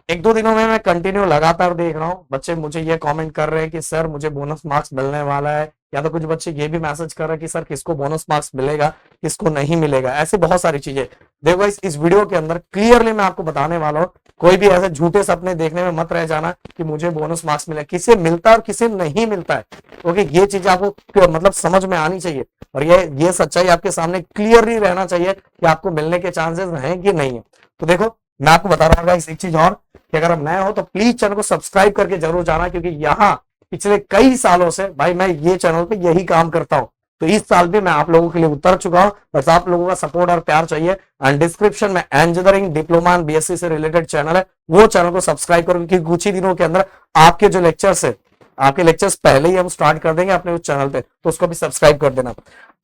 एक दो दिनों में मैं कंटिन्यू लगातार देख रहा हूँ बच्चे मुझे ये कमेंट कर रहे हैं कि सर मुझे बोनस मार्क्स मिलने वाला है, या तो कुछ बच्चे ये भी मैसेज कर रहे हैं कि सर किसको बोनस मार्क्स मिलेगा, किसको नहीं मिलेगा। ऐसे बहुत सारी चीजें देखो इस वीडियो के अंदर क्लियरली मैं आपको बताने वाला हूँ। कोई भी ऐसे झूठे सपने देखने में मत रह जाना कि मुझे बोनस मार्क्स मिले, किसे मिलता है और किसे नहीं मिलता है। ओके, ये चीज आपको मतलब समझ में आनी चाहिए और ये सच्चाई आपके सामने क्लियरली रहना चाहिए कि आपको मिलने के चांसेस हैं कि नहीं है। तो देखो मैं आपको बता रहा हूँ एक चीज और कि अगर आप नए हो तो प्लीज चैनल को सब्सक्राइब करके जरूर जाना, क्योंकि यहाँ पिछले कई सालों से भाई मैं ये चैनल पे यही काम करता हूँ। तो इस साल भी मैं आप लोगों के लिए उतर चुका हूँ, बस आप लोगों का सपोर्ट और प्यार चाहिए। एंड डिस्क्रिप्शन में इंजीनियरिंग डिप्लोमा एंड बीएससी से रिलेटेड चैनल है, वो चैनल को सब्सक्राइब करो, क्योंकि कुछ ही दिनों के अंदर आपके जो लेक्चर्स है, आपके लेक्चर्स पहले ही हम स्टार्ट कर देंगे अपने उस चैनल पे, तो उसको भी सब्सक्राइब कर देना।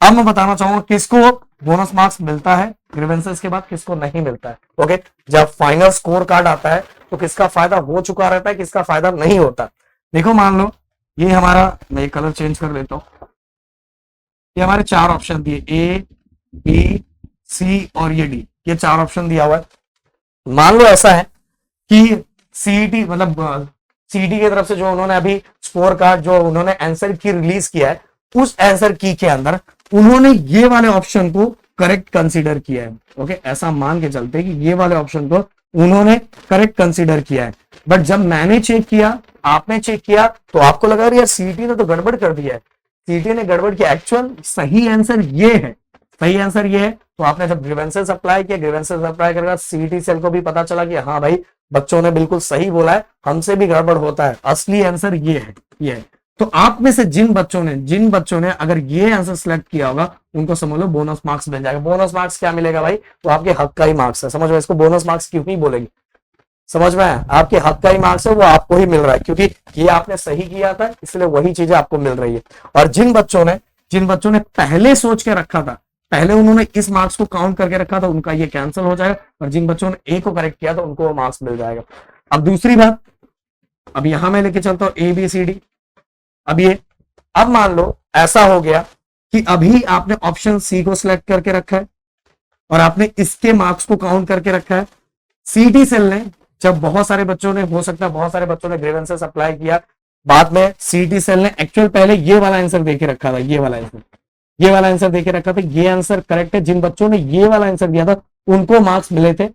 अब मैं बताना चाहूंगा किसको बोनस मार्क्स मिलता है ग्रीवेंसेस के बाद, किसको नहीं मिलता है। ओके, जब फाइनल स्कोर कार्ड आता है तो किसका फायदा हो चुका रहता है, किसका फायदा नहीं होता। देखो मान लो ये हमारा, मैं कलर चेंज कर लेता हूं, ये हमारे चार ऑप्शन दिए ए बी सी और ये डी, ये चार ऑप्शन दिया हुआ है। मान लो ऐसा है कि सीईटी मतलब सीईटी की तरफ से जो उन्होंने अभी स्कोर कार्ड जो उन्होंने आंसर की रिलीज किया है, उस आंसर की के अंदर उन्होंने ये वाले ऑप्शन को करेक्ट कंसीडर किया है। ओके, ऐसा मान के चलते कि ये वाले ऑप्शन को उन्होंने करेक्ट कंसीडर किया है। बट जब मैंने चेक किया, आपने चेक किया, तो आपको लगा यार सीईटी ने तो गड़बड़ कर दिया है, सीईटी ने गड़बड़ किया। एक्चुअल सही आंसर ये है, सही आंसर ये है। तो आपने जब ग्रीवेंसेस अप्लाई किया, ग्रीवेंसेस अप्लाई करके सीईटी सेल को भी पता चला कि हाँ भाई बच्चों ने बिल्कुल सही बोला है, हमसे भी गड़बड़ होता है, असली आंसर ये है, ये है। तो आप में से जिन बच्चों ने अगर ये आंसर सिलेक्ट किया होगा, उनको समझ लो बोनस मार्क्स मिल जाएगा। बोनस मार्क्स क्या मिलेगा भाई, तो आपके हक का ही मार्क्स है। समझ में, इसको बोनस मार्क्स क्यों ही बोलेगी, समझ में आया? आपके हक का ही मार्क्स है, वो आपको ही मिल रहा है, क्योंकि ये आपने सही किया था, इसलिए वही चीजें आपको मिल रही है। और जिन बच्चों ने पहले सोच के रखा था, पहले उन्होंने इस मार्क्स को काउंट करके रखा था, उनका ये कैंसिल हो जाएगा। और जिन बच्चों ने ए को करेक्ट किया था, उनको मार्क्स मिल जाएगा। अब दूसरी बात, अब यहां मैं लेके चलता हूं ए बी सी डी। अब मान लो ऐसा हो गया कि अभी आपने ऑप्शन सी को सिलेक्ट करके रखा है और आपने इसके मार्क्स को काउंट करके रखा है। सीईटी सेल ने जब बहुत सारे बच्चों ने, हो सकता है बहुत सारे बच्चों ने ग्रीवेंसेस अप्लाई किया, बाद में सीईटी सेल ने एक्चुअल पहले ये वाला आंसर देके रखा था, ये वाला आंसर देके रखा था, ये आंसर करेक्ट है। जिन बच्चों ने ये वाला आंसर दिया था उनको मार्क्स मिले थे,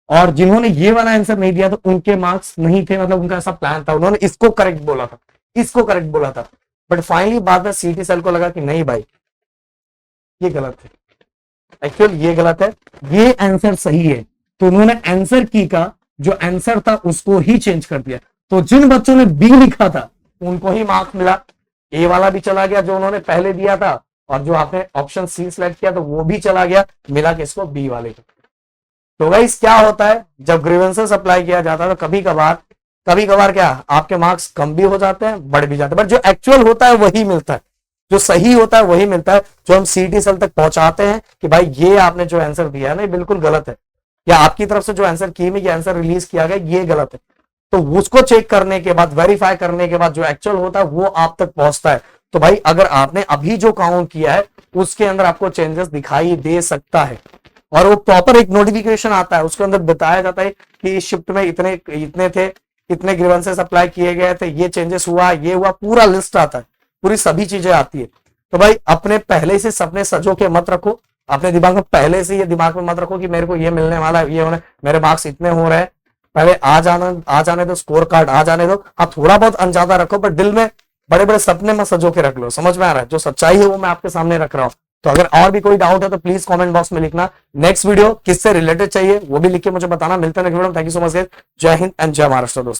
और जिन्होंने ये वाला आंसर नहीं दिया था उनके मार्क्स नहीं थे। मतलब उनका ऐसा प्लान था, उन्होंने इसको करेक्ट बोला था, बट फाइनली बाद में सीईटी सेल को लगा कि नहीं भाई ये गलत है, एक्चुअल ये गलत है, ये आंसर सही है। तो उन्होंने आंसर की का जो आंसर था उसको ही चेंज कर दिया। तो जिन बच्चों ने बी लिखा था उनको ही मार्क्स मिला, ए वाला भी चला गया जो उन्होंने पहले दिया था, और जो आपने ऑप्शन सी सिलेक्ट किया तो वो भी चला गया, मिला किसको, बी वाले को। तो गाइस क्या होता है, जब ग्रीवेंसेस अप्लाई किया जाता है तो कभी कभार क्या आपके मार्क्स कम भी हो जाते हैं, बढ़ भी जाते हैं, बट जो एक्चुअल होता है वही मिलता है, जो सही होता है वही मिलता है। जो हम सीईटी सेल तक पहुंचाते हैं कि भाई ये आपने जो आंसर दिया है ना बिल्कुल गलत है, या आपकी तरफ से जो आंसर की में ये आंसर रिलीज किया गया ये गलत है, तो उसको चेक करने के बाद, वेरीफाई करने के बाद जो एक्चुअल होता है वो आप तक पहुंचता है। तो भाई अगर आपने अभी जो काउंट किया है उसके अंदर आपको चेंजेस दिखाई दे सकता है, और वो प्रॉपर एक नोटिफिकेशन आता है, उसके अंदर बताया जाता है कि इस शिफ्ट में इतने थे, इतने ग्रीवेंसेस अप्लाई किए गए थे, ये चेंजेस हुआ, ये हुआ, पूरा लिस्ट आता है, पूरी सभी चीजें आती है। तो भाई अपने पहले से सपने सजो के मत रखो, अपने दिमाग में पहले से ये दिमाग में मत रखो कि मेरे को ये मिलने वाला है, ये होने, मेरे मार्क्स इतने हो रहे हैं, पहले आ जाने दो, स्कोर कार्ड आ जाने दो। हाँ थोड़ा बहुत अनजादा रखो, पर दिल में बड़े बड़े सपने मत सजो के रख लो। समझ में आ रहा है? जो सच्चाई है वो मैं आपके सामने रख रहा हूँ। तो अगर और भी कोई डाउट है तो प्लीज कमेंट बॉक्स में लिखना। नेक्स्ट वीडियो किससे रिलेटेड चाहिए वो भी लिख के मुझे बताना। मिलते हैं नेक्स्ट वीडियो में। Thank you so much guys. जय हिंद एंड जय महाराष्ट्र दोस्तों।